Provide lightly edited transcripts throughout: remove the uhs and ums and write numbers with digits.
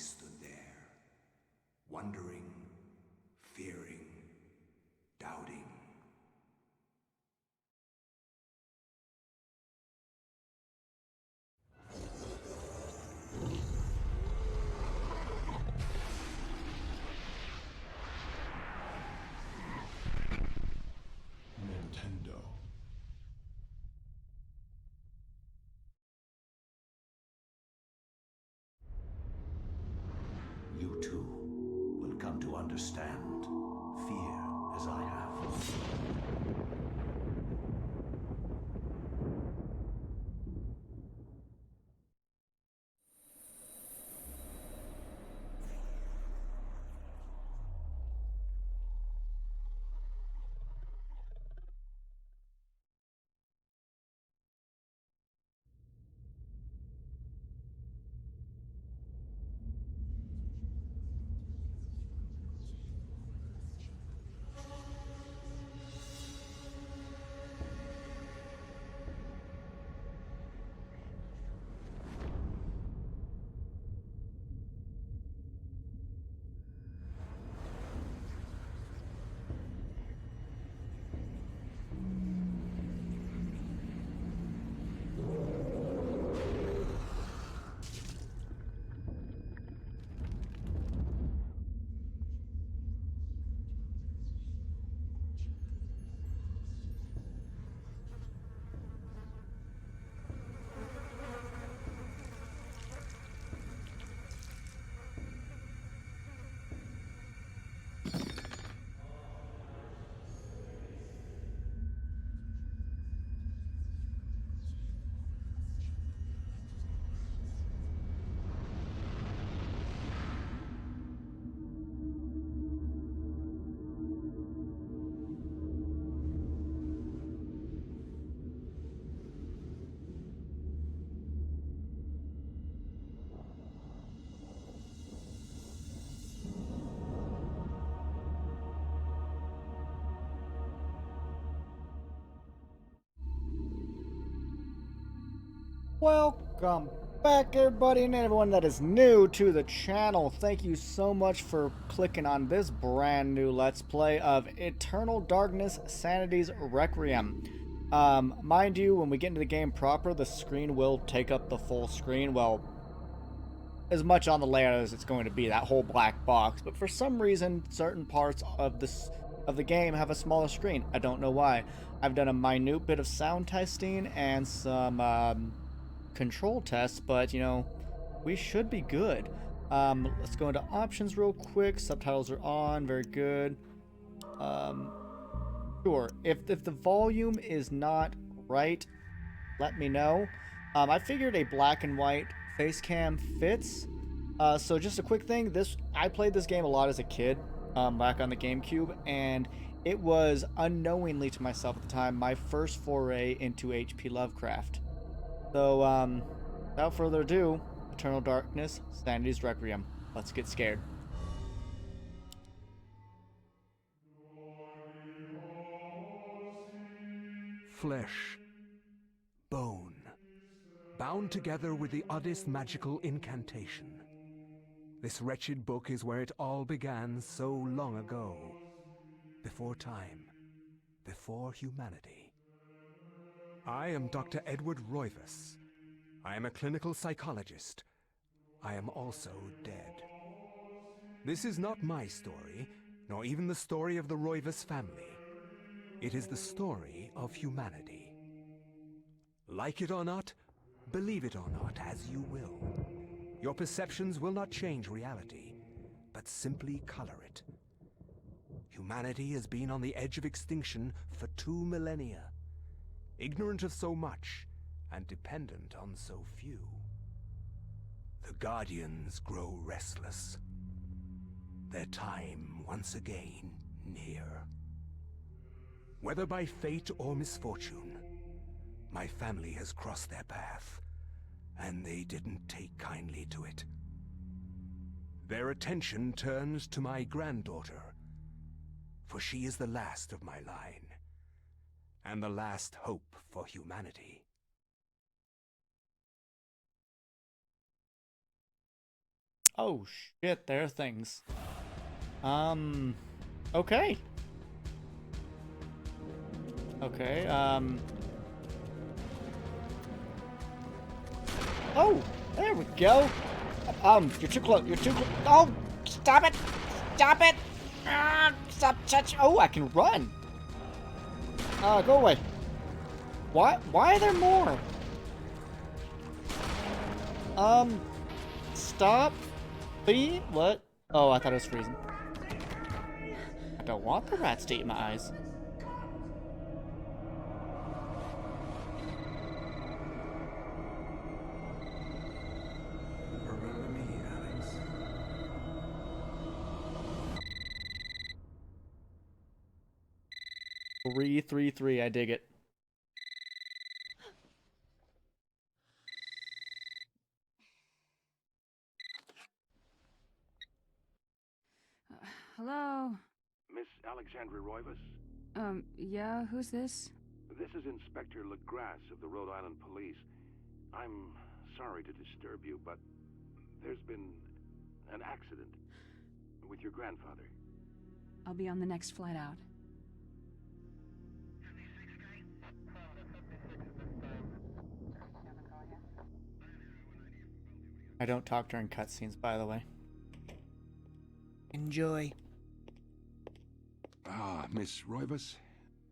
stood there, wondering, fearing, doubting. Nintendo. You too will come to understand fear as I have. Welcome back, everybody, and everyone that is new to the channel. Thank you so much for clicking on this brand new Let's Play of Eternal Darkness Sanity's Requiem. Mind you, when we get into the game proper, the screen will take up the full screen. Well, as much on the layout as it's going to be, that whole black box. But for some reason, certain parts of the game have a smaller screen. I don't know why. I've done a minute bit of sound testing and some control tests, but you know, we should be good. Let's go into options real quick. Subtitles are on, very good. Sure. If the volume is not right, let me know. I figured a black and white face cam fits. So just a quick thing. I played this game a lot as a kid, back on the GameCube, and it was unknowingly to myself at the time my first foray into H.P. Lovecraft. So, without further ado, Eternal Darkness, Sanity's Requiem. Let's get scared. Flesh, bone, bound together with the oddest magical incantation. This wretched book is where it all began so long ago. Before time, before humanity. I am Dr. Edward Roivas. I am a clinical psychologist. I am also dead. This is not my story, nor even the story of the Roivas family. It is the story of humanity. Like it or not, believe it or not, as you will. Your perceptions will not change reality, but simply color it. Humanity has been on the edge of extinction for 2 millennia, ignorant of so much and dependent on so few. The Guardians grow restless, their time once again near. Whether by fate or misfortune, my family has crossed their path, and they didn't take kindly to it. Their attention turns to my granddaughter, for she is the last of my line, and the last hope for humanity. Oh shit, there are things. Okay. Okay, oh, there we go. You're too close. You're too close. Oh, stop it. Stop it. Stop touch. Oh, I can run. Go away. Why are there more? Stop. Please? What? Oh, I thought it was freezing. I don't want the rats to eat my eyes. Remember me, Alex. 333. I dig it. Hello? Miss Alexandra Roivas? Yeah, who's this? This is Inspector LaGrasse of the Rhode Island Police. I'm sorry to disturb you, but there's been an accident with your grandfather. I'll be on the next flight out. I don't talk during cutscenes, by the way. Enjoy. Ah, Miss Roivas,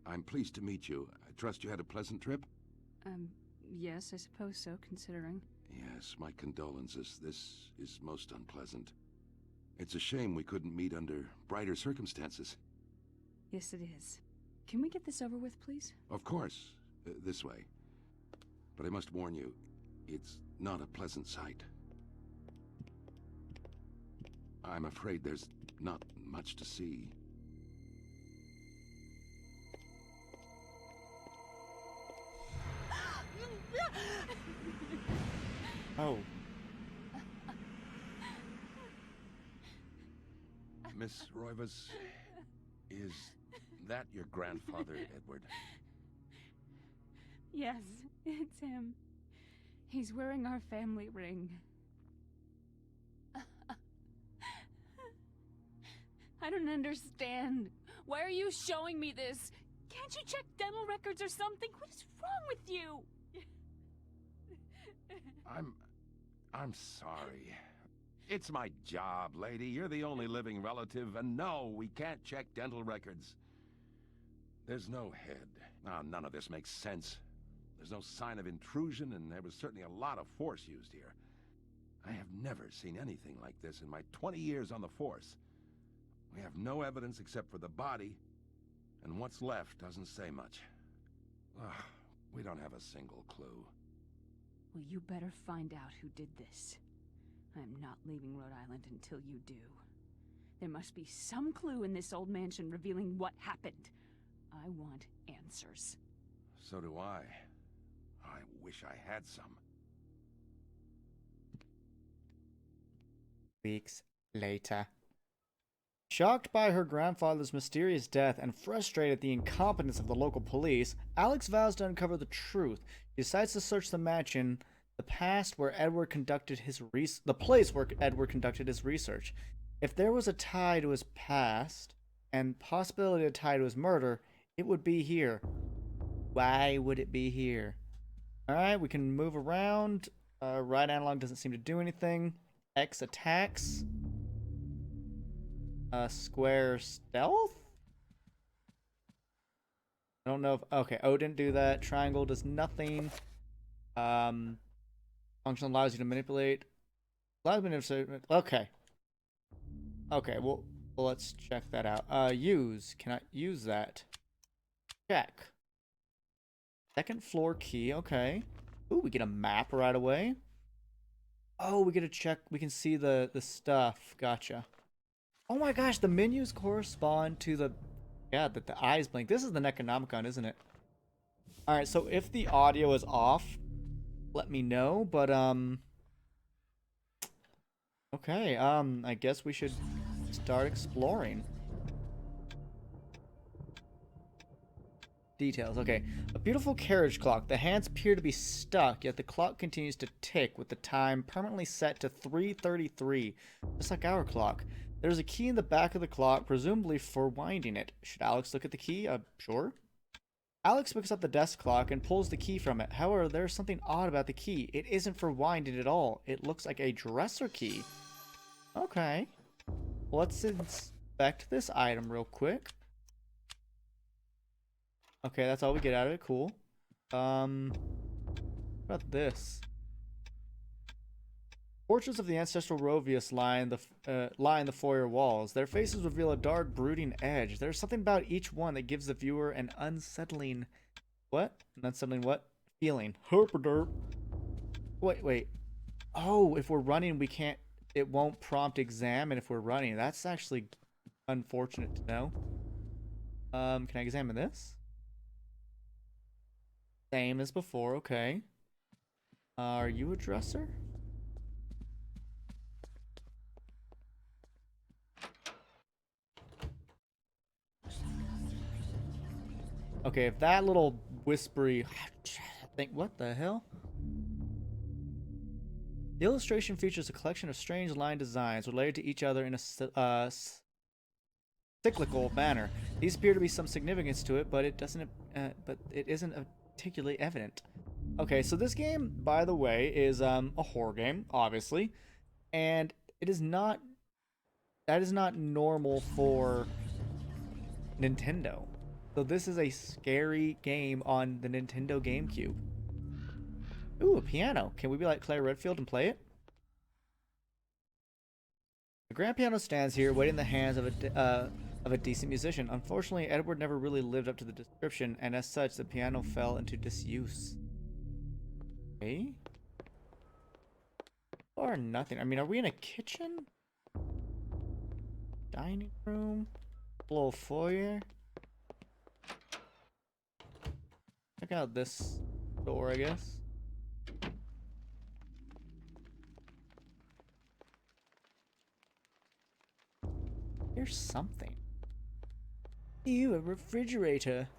I'm pleased to meet you. I trust you had a pleasant trip? Yes, I suppose so, considering. Yes, my condolences. This is most unpleasant. It's a shame we couldn't meet under brighter circumstances. Yes, it is. Can we get this over with, please? Of course, this way. But I must warn you, it's not a pleasant sight. I'm afraid there's not much to see. Oh. Miss Roivas, is that your grandfather, Edward? Yes, it's him. He's wearing our family ring. I don't understand. Why are you showing me this? Can't you check dental records or something? What is wrong with you? I'm sorry. It's my job, lady. You're the only living relative, and no, we can't check dental records. There's no head. None of this makes sense. There's no sign of intrusion, and there was certainly a lot of force used here. I have never seen anything like this in my 20 years on the force. We have no evidence except for the body, and what's left doesn't say much. We don't have a single clue. Well, you better find out who did this. I'm not leaving Rhode Island until you do. There must be some clue in this old mansion revealing what happened. I want answers. So do I. I wish I had some. Weeks later. Shocked by her grandfather's mysterious death and frustrated at the incompetence of the local police, Alex vows to uncover the truth. He decides to search the mansion, the place where Edward conducted his research. If there was a tie to his past and possibility of a tie to his murder, it would be here. Why would it be here? All right, we can move around. Right analog doesn't seem to do anything. X attacks. Square stealth? I don't know if... Okay, O didn't do that. Triangle does nothing. Function allows you to manipulate. Okay. Okay, well, let's check that out. Use. Can I use that? Check. Second floor key, okay. Ooh, we get a map right away. Oh, we get to check. We can see the stuff. Gotcha. Oh my gosh, the menus correspond to the... Yeah, the eyes blink. This is the Necronomicon, isn't it? Alright, so if the audio is off, let me know, but, okay, I guess we should start exploring. Details. Okay. A beautiful carriage clock. The hands appear to be stuck, yet the clock continues to tick with the time permanently set to 3:33, just like our clock. There's a key in the back of the clock, presumably for winding it. Should Alex look at the key? Sure. Alex picks up the desk clock and pulls the key from it. However, there's something odd about the key. It isn't for winding at all. It looks like a dresser key. Okay. Let's inspect this item real quick. Okay, that's all we get out of it. Cool. What about this? Portraits of the ancestral Roivas line the foyer walls. Their faces reveal a dark, brooding edge. There's something about each one that gives the viewer an unsettling... What? An unsettling what? Feeling. Herpaderp. Wait. Oh, if we're running, we can't... It won't prompt examine if we're running. That's actually unfortunate to know. Can I examine this? Same as before, okay. Are you a dresser? Okay, if that little whispery thing, what the hell? The illustration features a collection of strange line designs related to each other in a cyclical manner. These appear to be some significance to it, but it isn't particularly evident. Okay, so this game, by the way, is a horror game, obviously, and that is not normal for Nintendo. So this is a scary game on the Nintendo GameCube. Ooh, a piano. Can we be like Claire Redfield and play it? The grand piano stands here, waiting in the hands of a decent musician. Unfortunately, Edward never really lived up to the description, and as such, the piano fell into disuse. Okay. Or nothing. I mean, are we in a kitchen? Dining room? Little foyer? Check out this door, I guess. Here's something. Ew, a refrigerator.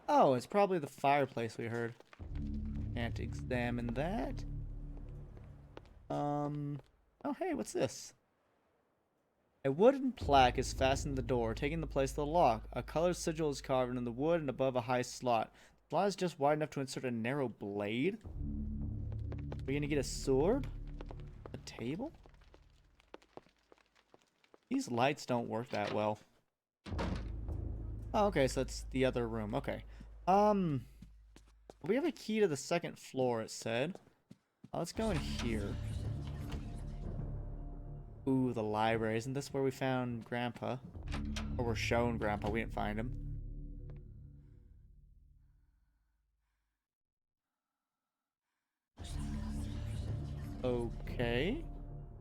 Oh, it's probably the fireplace we heard. Can't examine that. Oh, hey, what's this? A wooden plaque is fastened to the door, taking the place of the lock. A colored sigil is carved in the wood and above a high slot. The slot is just wide enough to insert a narrow blade. Are we gonna get a sword? A table? These lights don't work that well. Oh, okay, so that's the other room. Okay. We have a key to the second floor, it said. Let's go in here. Ooh, the library. Isn't this where we found Grandpa? Or we're shown Grandpa. We didn't find him. Okay.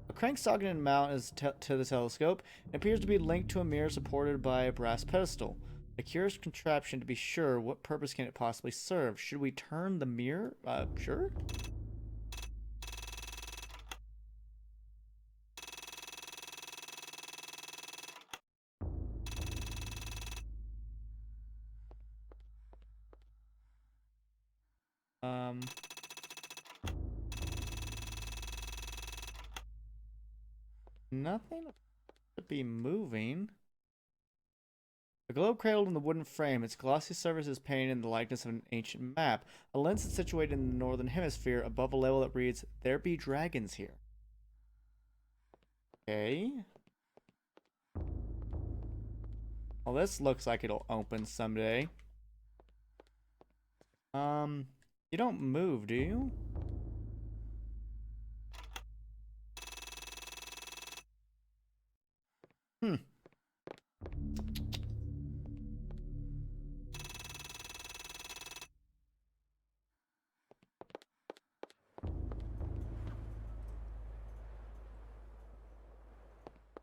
A crank socket and mount is to the telescope. It appears to be linked to a mirror supported by a brass pedestal. A curious contraption to be sure. What purpose can it possibly serve? Should we turn the mirror? Sure. Nothing to be moving. A globe cradled in the wooden frame, its glossy surface is painted in the likeness of an ancient map. A lens is situated in the northern hemisphere above a level that reads, "There be dragons here." Okay. Well, this looks like it'll open someday. You don't move, do you?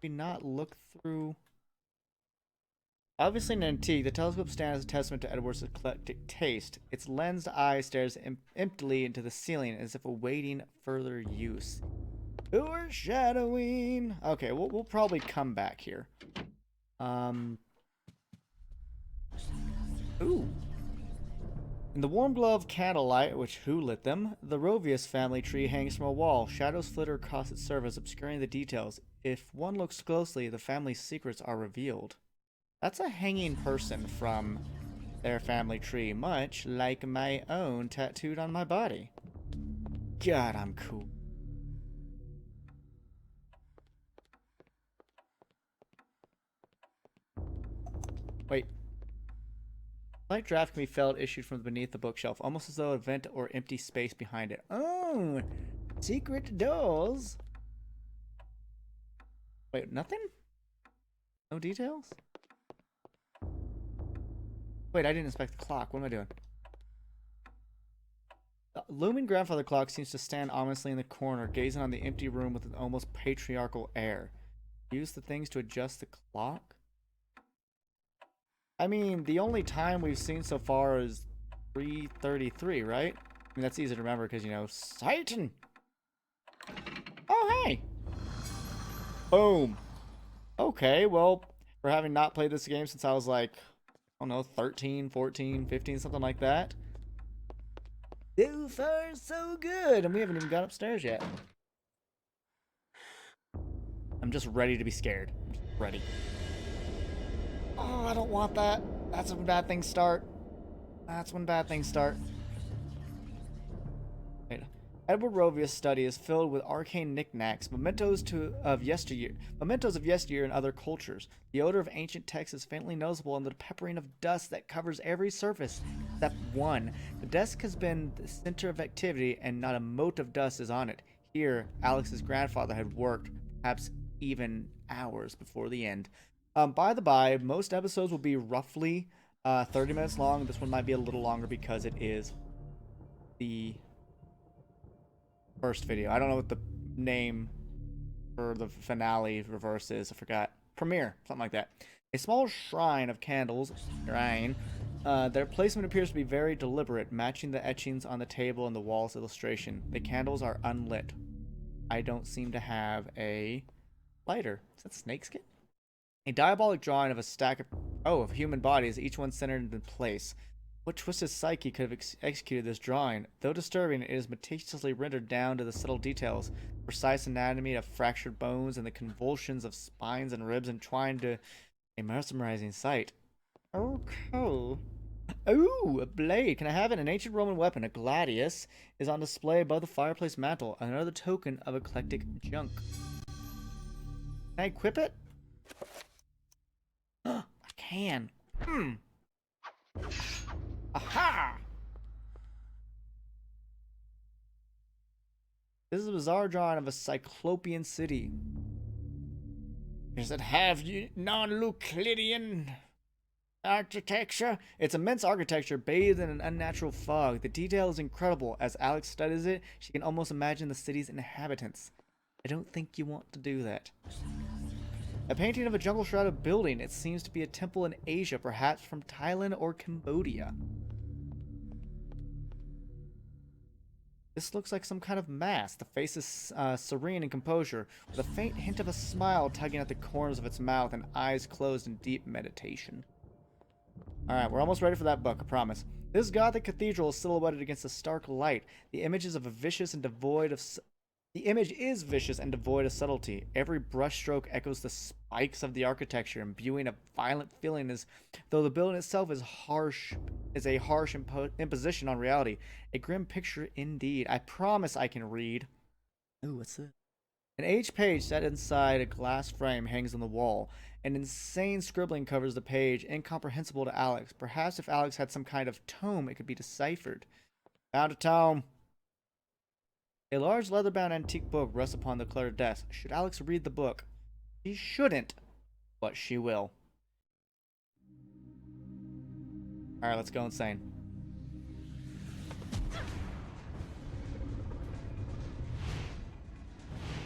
We not look through. Obviously an antique, the telescope stands as a testament to Edward's eclectic taste. Its lensed eye stares emptily into the ceiling as if awaiting further use. Foreshadowing. Okay, we'll probably come back here. Ooh. In the warm glow of candlelight, which who lit them, the Roivas family tree hangs from a wall. Shadows flitter across its surface, obscuring the details. If one looks closely, the family's secrets are revealed. That's a hanging person from their family tree, much like my own tattooed on my body. God, I'm cool. Wait. Light draft can be felt issued from beneath the bookshelf, almost as though a vent or empty space behind it. Oh, secret doors. Wait, nothing? No details? Wait, I didn't inspect the clock. What am I doing? The looming grandfather clock seems to stand ominously in the corner, gazing on the empty room with an almost patriarchal air. Use the things to adjust the clock? I mean, the only time we've seen so far is 3:33, right? I mean, that's easy to remember because, you know, Satan! Oh, hey! Boom! Okay, well, for having not played this game since I was like, I don't know, 13, 14, 15, something like that. So far, so good! And we haven't even got upstairs yet. I'm just ready to be scared. I'm just ready. Oh, I don't want that. That's when bad things start. That's when bad things start. Wait. Edward Roivas' study is filled with arcane knickknacks, mementos of yesteryear in other cultures. The odor of ancient texts is faintly noticeable in the peppering of dust that covers every surface except one. The desk has been the center of activity, and not a mote of dust is on it. Here, Alex's grandfather had worked, perhaps even hours before the end. By the by, most episodes will be roughly 30 minutes long. This one might be a little longer because it is the first video. I don't know what the name for the finale reverse is. I forgot. Premiere, something like that. A small shrine of candles. Their placement appears to be very deliberate, matching the etchings on the table and the wall's illustration. The candles are unlit. I don't seem to have a lighter. Is that snakeskin? A diabolic drawing of a stack of human bodies, each one centered in place. What twisted psyche could have executed this drawing? Though disturbing, it is meticulously rendered down to the subtle details. Precise anatomy of fractured bones and the convulsions of spines and ribs entwined to a mesmerizing sight. Okay. Ooh, a blade. Can I have it? An ancient Roman weapon, a gladius, is on display above the fireplace mantle. Another token of eclectic junk. Can I equip it? I can. Aha! This is a bizarre drawing of a cyclopean city. Does it have non-Euclidean architecture? It's immense architecture bathed in an unnatural fog. The detail is incredible. As Alex studies it, she can almost imagine the city's inhabitants. I don't think you want to do that. A painting of a jungle-shrouded building. It seems to be a temple in Asia, perhaps from Thailand or Cambodia. This looks like some kind of mask. The face is serene in composure, with a faint hint of a smile tugging at the corners of its mouth and eyes closed in deep meditation. Alright, we're almost ready for that book, I promise. This Gothic cathedral is silhouetted against the stark light. The image is vicious and devoid of subtlety. Every brushstroke echoes the spikes of the architecture, imbuing a violent feeling as though the building itself is a harsh imposition on reality. A grim picture indeed. I promise I can read. Ooh, what's this? An aged page set inside a glass frame hangs on the wall. An insane scribbling covers the page, incomprehensible to Alex. Perhaps if Alex had some kind of tome, it could be deciphered. Found a tome. A large leather-bound antique book rests upon the cluttered desk. Should Alex read the book? She shouldn't, but she will. Alright, let's go insane.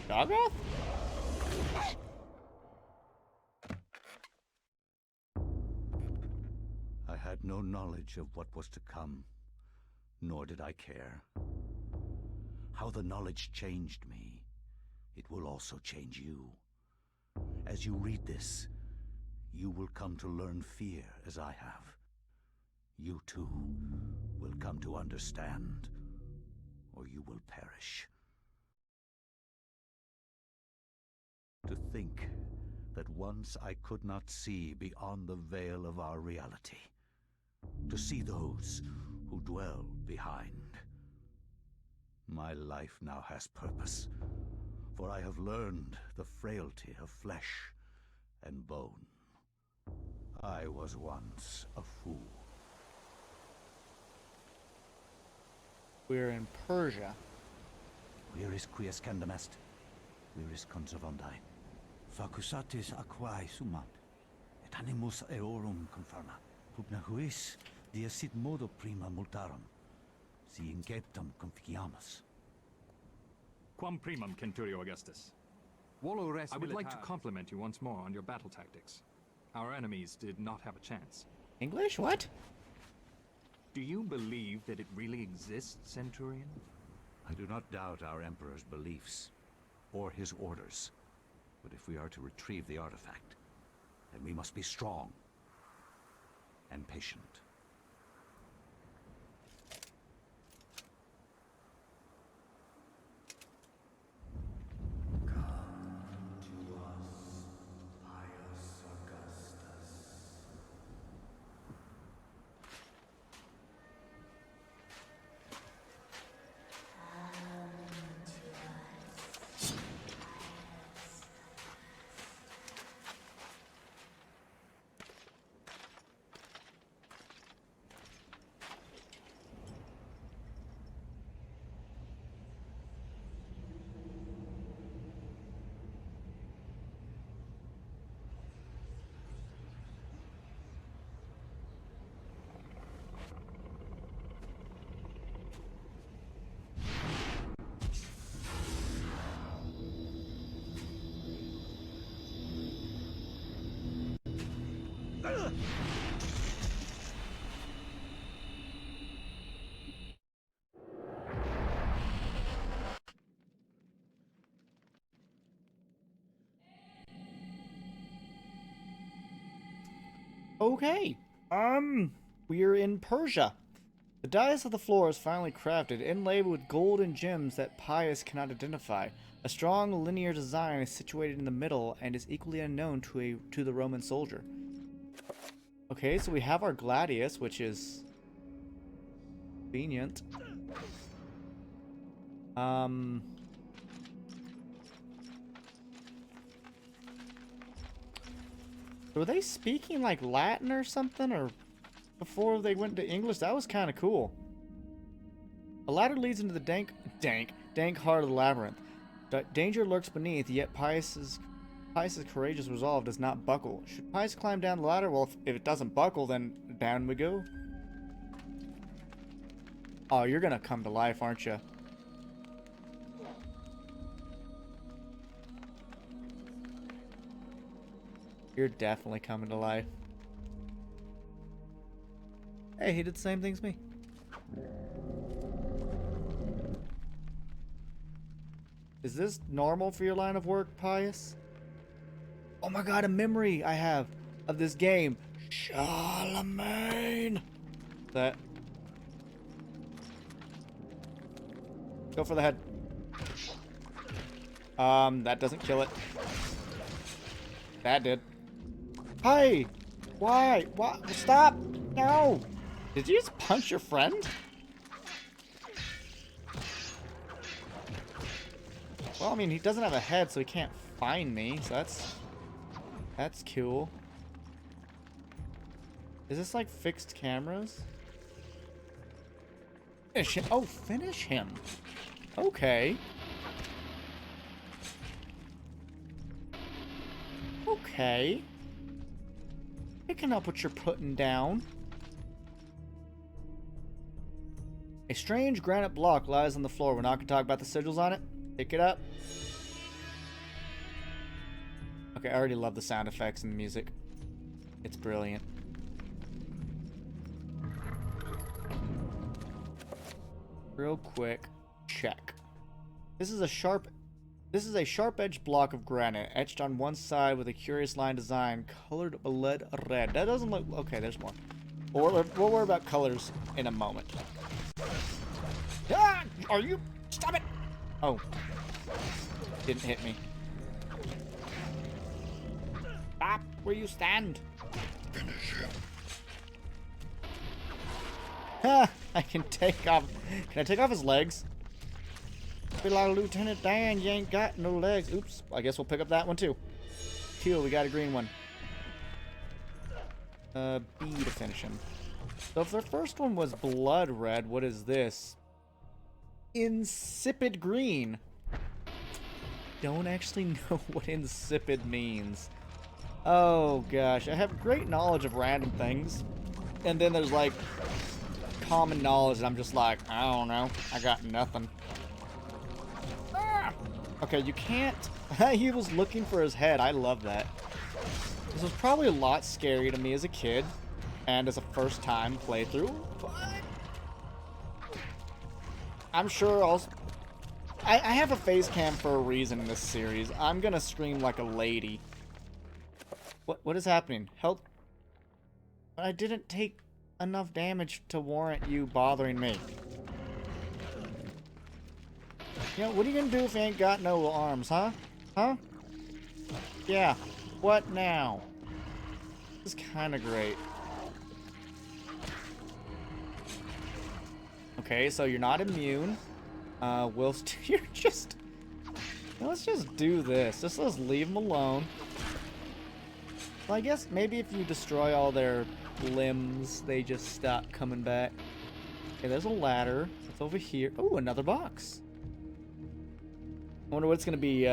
Doggoth? I had no knowledge of what was to come, nor did I care. How the knowledge changed me, it will also change you. As you read this, you will come to learn fear as I have. you too will come to understand, or you will perish. To think that once I could not see beyond the veil of our reality, to see those who dwell behind. My life now has purpose, for I have learned the frailty of flesh and bone. I was once a fool. We're in Persia. Where is Quies Candamest? Where is Conservandai? Facusatis aquae sumat, et animus eorum conferma. Pugna huis, dia sit modo prima multarum, si inceptum conficiamus. Quam primum, Centurio Augustus. Volo res I would like to militaris. compliment you once more on your battle tactics. Our enemies did not have a chance. English? What? Do you believe that it really exists, Centurion? I do not doubt our Emperor's beliefs, or his orders. But if we are to retrieve the artifact, then we must be strong and patient. Come to us, Pious Augustus. Okay. We're in Persia. The dais of the floor is finely crafted, inlaid with gold and gems that Pious cannot identify. A strong linear design is situated in the middle and is equally unknown to the Roman soldier. Okay, so we have our gladius, which is convenient. Were they speaking like Latin or something, or before they went to English? That was kind of cool. A ladder leads into the dank heart of the labyrinth. Danger lurks beneath, yet Pious's courageous resolve does not buckle. Should Pious climb down the ladder? Well, if it doesn't buckle, then down we go. Oh, you're gonna come to life, aren't you? You're definitely coming to life. Hey, he did the same thing as me. Is this normal for your line of work, Pious? Oh my god, a memory I have of this game. Charlemagne! That. Go for the head. That doesn't kill it. That did. Hey! Why? What? Stop! No! Did you just punch your friend? Well, I mean, he doesn't have a head, so he can't find me, so that's cool. Is this like fixed cameras? Finish him. Oh, finish him. Okay. Okay. Picking up what you're putting down. A strange granite block lies on the floor. We're not going to talk about the sigils on it. Pick it up. Okay, I already love the sound effects and the music. It's brilliant. Real quick, check. This is a sharp-edged block of granite, etched on one side with a curious line design, colored blood red. That doesn't look... Okay, there's more. We'll worry about colors in a moment. Ah! Are you? Stop it! Oh. Didn't hit me. Stop where you stand. Finish him. Ha! I can take off. Can I take off his legs? Be like Lieutenant Dan, you ain't got no legs. Oops. I guess we'll pick up that one too. Cool, we got a green one. B to finish him. So if their first one was blood red, what is this? Insipid green. Don't actually know what insipid means. Oh gosh, I have great knowledge of random things. And then there's like common knowledge and I'm just like, I don't know. I got nothing. Ah! Okay, you can't. He was looking for his head. I love that. This was probably a lot scary to me as a kid and as a first time playthrough, but I'm sure I have a face cam for a reason in this series. I'm gonna scream like a lady. What is happening? Help. I didn't take enough damage to warrant you bothering me. You know, what are you gonna do if you ain't got no arms, huh? Huh? Yeah. What now? This is kind of great. Okay, so you're not immune. Whilst you're just... Let's just do this. Let's leave them alone. Well, I guess maybe if you destroy all their limbs, they just stop coming back. Okay, there's a ladder. It's over here. Oh, another box. I wonder what it's going to be.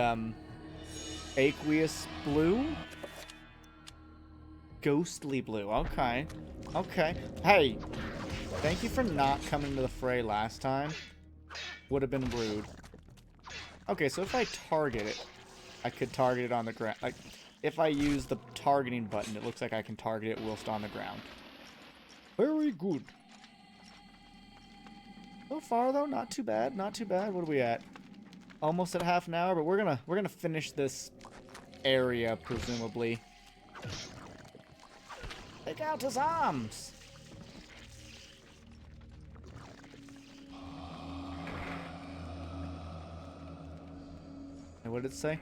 Aqueous blue? Ghostly blue. Okay. Okay. Hey, thank you for not coming to the fray last time. Would have been rude. Okay, so if I target it, I could target it on the ground. Like, if I use the targeting button, it looks like I can target it whilst on the ground. Very good. So far, though, not too bad. Not too bad. What are we at? Almost at half an hour, but we're gonna finish this area, presumably. Take out his arms. And what did it say?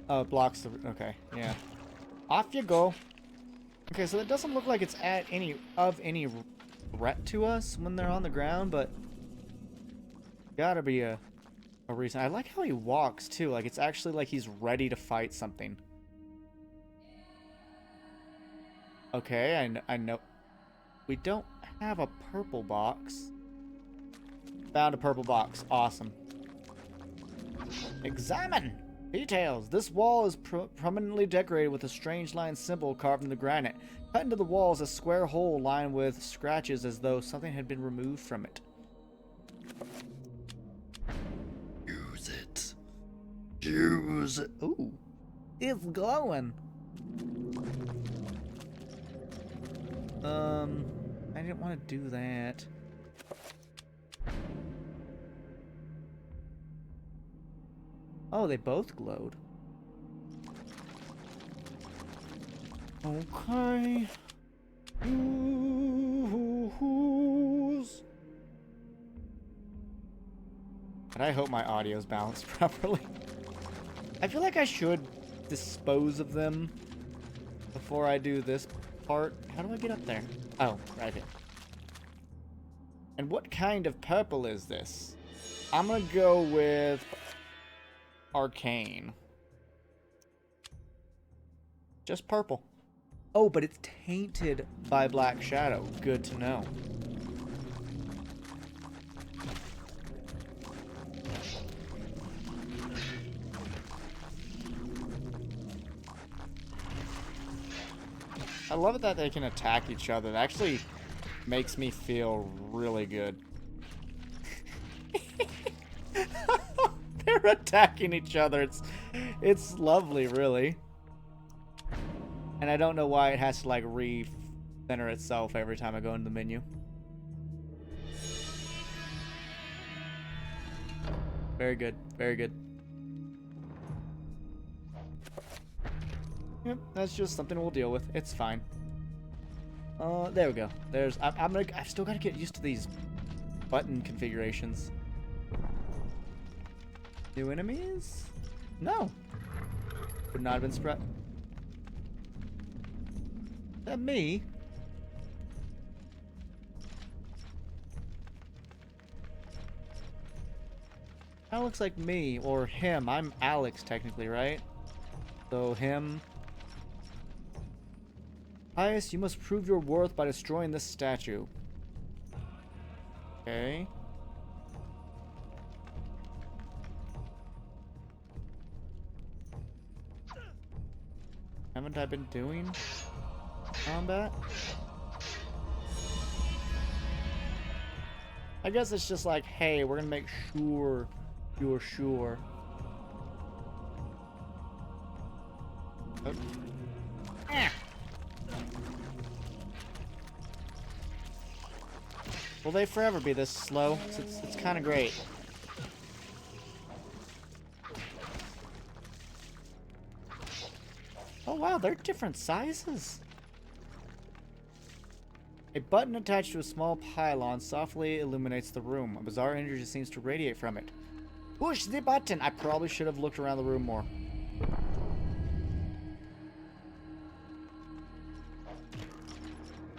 Oh, it blocks the... Okay, yeah. Off you go. Okay, so it doesn't look like it's at any threat to us when they're on the ground, but gotta be a reason. I like how he walks too. Like it's actually like he's ready to fight something. Okay, I know. We don't have a purple box. Found a purple box. Awesome. Examine! Details. This wall is prominently decorated with a strange line symbol carved in the granite. Cut into the wall is a square hole lined with scratches as though something had been removed from it. Use it. Use it. Ooh. It's glowing. I didn't want to do that. Oh, they both glowed. Okay. But I hope my audio's balanced properly. I feel like I should dispose of them before I do this part. How do I get up there? Oh, right here. And what kind of purple is this? I'm gonna go with arcane. Just purple. Oh, but it's tainted by black shadow. Good to know. I love it that they can attack each other. It actually makes me feel really good. They're attacking each other. It's lovely, really. And I don't know why it has to like re-center itself every time I go into the menu. Very good. Very good. Yep, that's just something we'll deal with. It's fine. There we go. There's. I've still got to get used to these button configurations. New enemies? No. Would not have been spread. Is that me? That looks like me or him. I'm Alex technically, right? So him. Pious, you must prove your worth by destroying this statue. Okay. Haven't I been doing combat? I guess it's just like, hey, we're gonna make sure you're sure. Oh. Will they forever be this slow? It's kind of great. Oh wow, they're different sizes. A button attached to a small pylon softly illuminates the room. A bizarre energy seems to radiate from it. Push the button! I probably should have looked around the room more.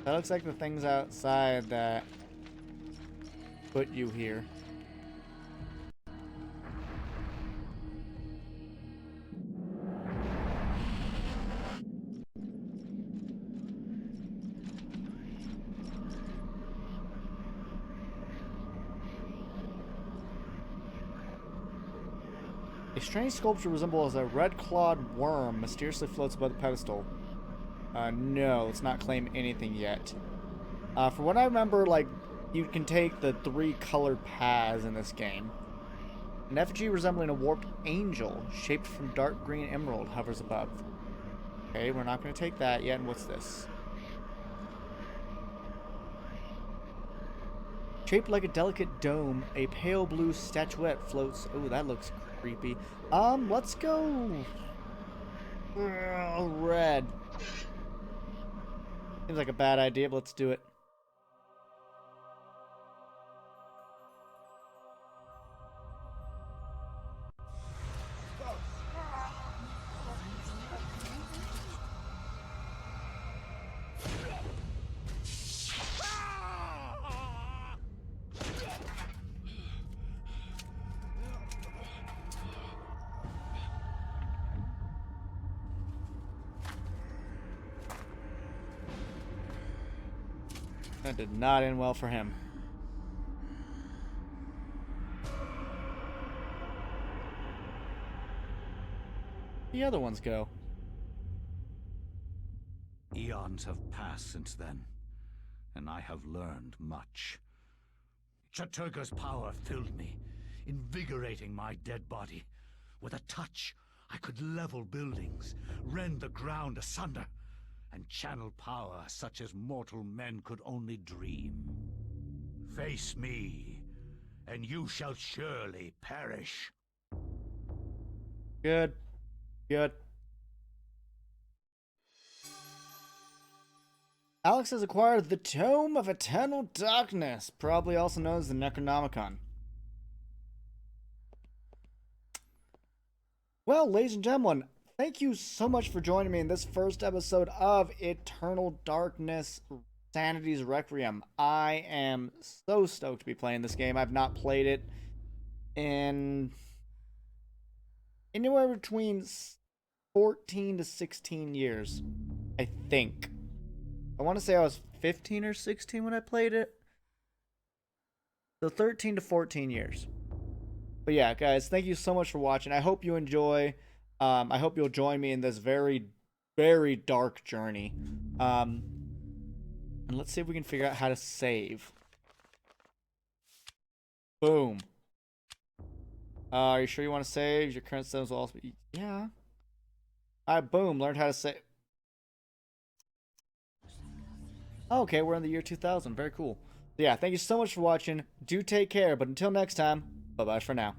That looks like the things outside that put you here. A strange sculpture resembles a red-clawed worm mysteriously floats above the pedestal. No, let's not claim anything yet. For what I remember, like, you can take the 3 colored paths in this game. An effigy resembling a warped angel, shaped from dark green emerald, hovers above. Okay, we're not going to take that yet. And what's this? Shaped like a delicate dome, a pale blue statuette floats. Oh, that looks creepy. Let's go red. Seems like a bad idea, but let's do it. That did not end well for him. The other ones go. Eons have passed since then, and I have learned much. Chaturga's power filled me, invigorating my dead body. With a touch, I could level buildings, rend the ground asunder, and channel power such as mortal men could only dream. Face me, and you shall surely perish. Good. Good. Alex has acquired the Tome of Eternal Darkness, probably also known as the Necronomicon. Well, ladies and gentlemen, thank you so much for joining me in this first episode of Eternal Darkness Sanity's Requiem. I am so stoked to be playing this game. I've not played it in anywhere between 14 to 16 years, I think. I want to say I was 15 or 16 when I played it. So 13 to 14 years. But yeah, guys, thank you so much for watching. I hope you enjoy. I hope you'll join me in this very, very dark journey. And let's see if we can figure out how to save. Boom. Are you sure you want to save? Your current settings will also be... Yeah. Alright, boom. Learned how to save. Okay, we're in the year 2000. Very cool. So yeah, thank you so much for watching. Do take care, but until next time, bye-bye for now.